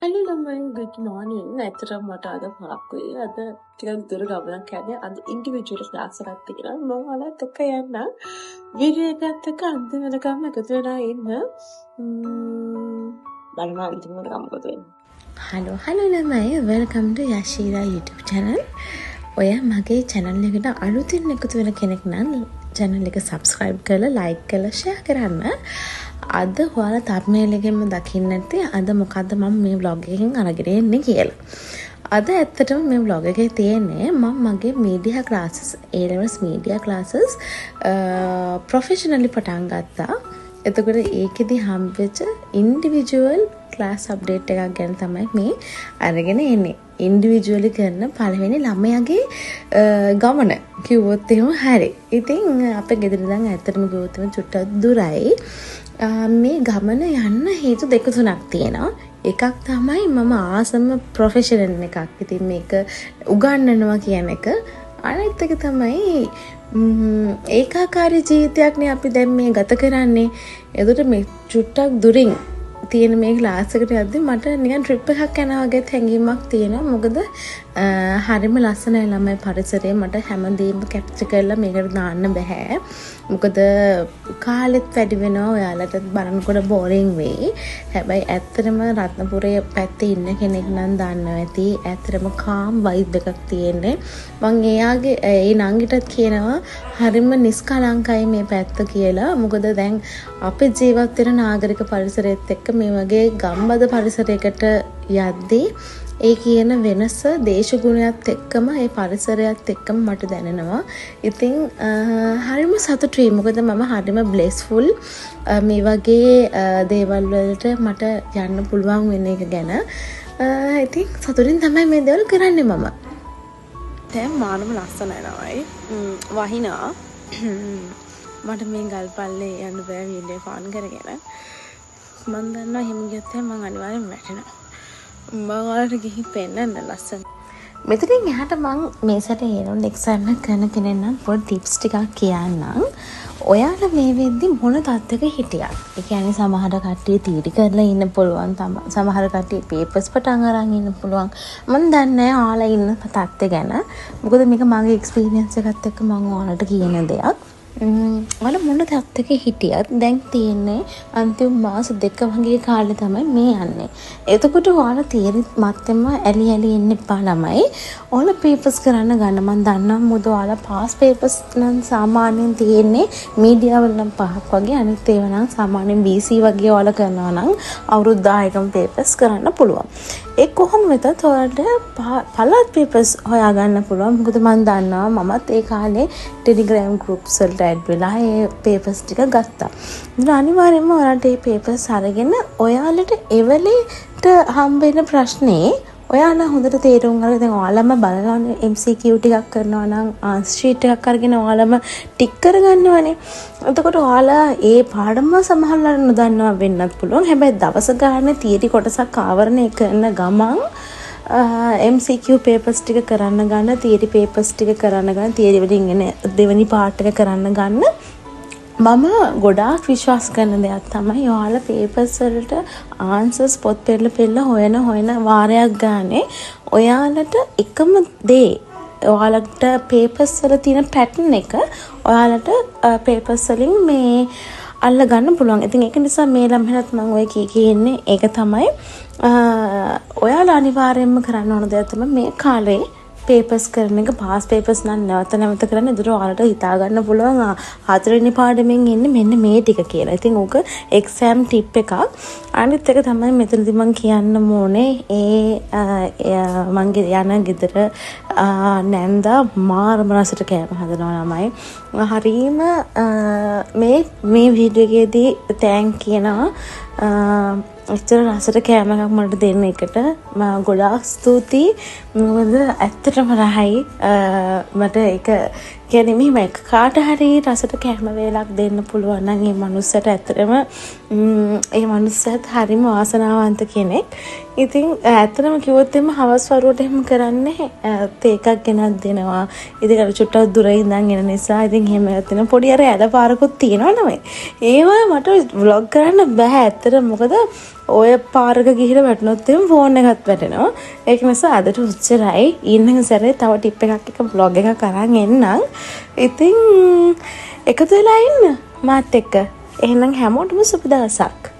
Hello ළමයි, good morning. ඇත්තටම මට අද පහක් වෙයි. අද ටිකක් දුර ගමනක් යන්නේ. අද ඉන්ඩිවිජුවල් ක්ලාස් එකක් තියෙනවා. මම ඔයාලත් එක්ක යන්න. වීඩියෝ එකත් එක්ක අන්තිම වෙනකම් එකතු වෙලා ඉන්න. බලන්න අන්තිම වෙනකම් මොකද වෙන්නේ. හලෝ ළමයි, වෙල්කම් ටු යශීරා YouTube channel. ඔය මගේ channel එකට අලුතින් එකතු වෙන කෙනෙක් නම් channel එක subscribe කරලා like කරලා share කරන්න. අද ඔයාලා thumbnail එකෙන්ම දකින්න ඇති අද මොකද්ද මම මේ vlog එකෙන් අරගෙන එන්නේ කියලා. අද ඇත්තටම මේ vlog එකේ තියෙන්නේ මම මගේ media classes A levels media classes professionally පටන් ගත්තා. එතකොට ඒකෙදි හම්බෙච්ච ඉන්ඩිවිජුවල් ක්ලාස් අප්ඩේට් එකක් ගැන තමයි මේ අරගෙන එන්නේ. ඉන්ඩිවිජුවලි කරන පළවෙනි ළමයාගේ ගමන කිව්වොත් එහෙම හරි. ඉතින් අපේ ගෙදර ඉඳන් ඇත්තටම කිව්වොත් එහෙම චුට්ටක් දුරයි. මේ ගමන යන්න හේතු දෙක තුනක් තියෙනවා. එකක් තමයි මම ආසම ප්‍රොෆෙෂනල් එකක්. ඉතින් මේක උගන්වනවා කියන එක. අනිත් එක තමයි ඒකාකාරී ජීවිතයක් නේ අපි දැන් මේ ගත කරන්නේ. එතකොට මේ චුට්ටක් දුරින් තියෙන මේ ක්ලාස් එකට යද්දි මට නිකන් ට්‍රිප් එකක් යනවා වගේ හැඟීමක් තියෙනවා. මොකද හරිම ලස්සනයි ළමයි පරිසරය. මට හැමදේම කැප්චර් කරලා මේකට දාන්න බෑ. මොකද කාලෙත් වැඩි වෙනවා. ඔයාලට බලනකොට බෝරින් වෙයි. හැබැයි ඇත්තටම රත්නපුරේ පැත්තේ ඉන්න කෙනෙක් නම් දන්නවා ඇති. ඇත්තටම කාම් වයිබ් එකක් තියෙන්නේ. මම එයාගේ ඒ නංගිටත් කියනවා හරිම නිස්කලංකයි මේ පැත්ත කියලා. මොකද දැන් අපි ජීවත් වෙන නාගරික පරිසරයත් එක්ක මේ වගේ ගම්බද පරිසරයකට යද්දී ඒ කියන වෙනස දේශගුණයත් එක්කම ඒ පරිසරයත් එක්කම මට දැනෙනවා. ඉතින් හරිම සතුටුයි. මොකද මම හරිම බ්ලෙස්ෆුල් මේ වගේ දේවල් වලට මට යන්න පුළුවන් වෙන එක ගැන. ඉතින් සතුටින් තමයි මේ දේවල් කරන්නේ මම. දැන් මානම ලස්සනයි නෝයි. වහිනා. මට මේ ගල් පල්ලේ යන්න බෑ වීඩියෝ ෆෝන් කරගෙන. මම දන්නවා හිම ගියත් මම අනිවාර්යෙන් වැටෙනවා. මම ගිහින් පෙන්නන්න ලස්සන. මෙතනින් එහාට මම මේ සැරේ හේරොන් එක්සර්න් කරන කෙනෙක් නම් පොඩි ටිප්ස් ටිකක් කියන්නම්. ඔයාලා මේ වෙද්දි මොන තත්ත්වයක හිටියත්. ඒ කියන්නේ සමහර කට්ටිය තීටි කරලා ඉන්න පුළුවන්. සමහර කට්ටිය පේපර්ස් පටන් අරන් ඉන්න පුළුවන්. මම දන්නේ නැහැ ඔයාලා ඉන්න තත්ත්වය ගැන. මොකද මේක මගේ එක්ස්පීරියන්ස් එකත් එක්ක මම ඔයාලට කියන දෙයක්. ඔයාලා මොන තත්ත්වයක හිටියත් දැන් තියෙන්නේ අන්තිම මාස දෙක වගේ කාලේ තමයි මේ යන්නේ. එතකොට ඔයාලා තියරි මත්තෙම ඇලි ඉන්න එපා ළමයි. ඔයාලා පේපර්ස් කරන්න ගන්න. මම දන්නවා මොකද ඔයාලා පාස් පේපර්ස් නම් සාමාන්‍යයෙන් තියෙන්නේ මීඩියා වල නම් 5ක් වගේ. අනිත් ඒවා නම් සාමාන්‍යයෙන් BC වගේ ඔයාලා කරනවා නම් අවුරුදු 10කම පේපර්ස් කරන්න පුළුවන්. ඒ කොහොම වෙතත් ඔයාලට පළාත් පේපර්ස් හොයාගන්න පුළුවන්. මොකද මම දන්නවා මමත් ඒ කාලේ ටෙලිග්‍රෑම් ගෲප්ස් වලට ඇඩ් වෙලා ඒ පේපර්ස් ටික ගත්තා. ඉතින් අනිවාර්යයෙන්ම ඔයාලට මේ පේපර්ස් අරගෙන ඔයාලට එවලේට හම්බ වෙන ප්‍රශ්නේ ඔයාලා හොඳට තේරුම් ගන්න. දැන් ඔයාලම බලලා MCQ ටිකක් කරනවා නම් ආන්සර් ෂීට් එකක් අරගෙන ඔයාලම ටික් කරගන්නවනේ. එතකොට ඔයාලා ඒ පාඩම සමහරවල් නොදන්නවා වෙන්නත් පුළුවන්. හැබැයි දවස ගානේ තියරි කොටසක් ආවරණය කරන ගමන් MCQ papers ටික කරන්න ගන්න, තියරි papers ටික කරන්න ගන්න, තියරි වලින් එන දෙවෙනි පාර්ට් එක කරන්න ගන්න. මම ගොඩාක් විශ්වාස කරන දෙයක් තමයි ඔයාලා පේපර්ස් වලට ආන්සර්ස් පොත් පෙරලා හොයන වාරයක් ගානේ ඔයාලට එකම දේ ඔයාලට පේපර්ස් වල තියෙන පැටර්න් එක ඔයාලට පේපර්ස් වලින් මේ අල්ල ගන්න පුළුවන්. ඉතින් ඒක නිසා මේ ළමහෙලත් මම ඔය කියන්නේ ඒක තමයි ඔයාලා අනිවාර්යයෙන්ම කරන්න ඕන දෙයක් තමයි මේ කාලේ පේපර්ස් කරන එක. පාස් පේපර්ස් නම් නැවත කරන්න. ඒතර ඔයාලට හිතා ගන්න පුළුවන් හතරවෙනි පාඩමෙන් එන්නේ මෙන්න මේ ටික කියලා. ඉතින් ඕක එක්සෑම් ටිප් එකක්. අනිත් එක තමයි මෙතනදී මම කියන්න ඕනේ මගේ යන ගෙදර නැන්දා මාරම රසට කෑම හදනවා ළමයි. හරීම මේ වීඩියෝ එකේදී තෑන්ක් කියනවා. එච්චර රසට කෑම එකක් මට දෙන්න එකට ගොඩාක් ස්තුතියි. මොකද ඇත්තටම රහයි මට ඒක කියන්නේ මෙහෙම කාට හරි රසට කෑම වේලක් දෙන්න පුළුවන් නම් ඒ මනුස්සයට ඇත්තටම ඒ මනුස්සයත් හරිම වාසනාවන්ත කෙනෙක්. ඉතින් ඇත්තටම කිව්වොත් එimhe හවස් වරුවට එහෙම කරන්නේ තේ එකක් ගෙනත් දෙනවා. ඉතින් අර චුට්ටක් දුර ඉඳන් එන නිසා ඉතින් එහෙම යන පොඩි අර ඇලපාරකුත් තියෙනවා නෙමෙයි. ඒවා මට vlog කරන්න බෑ ඇත්තට. මොකද ඔය පාරක ගිහිල්ලා වැටුනොත් එහෙම ෆෝන් එකත් වැටෙනවා. ඒක නිසා අදට උච්චරයි. ඊළඟ සැරේ තව ටිප් එකක් එක vlog එකක් අරන් එන්නම්. ඉතින් එකතු වෙලා ඉන්න මාත් එක්ක. එහෙනම් හැමෝටම සුබ දවසක්.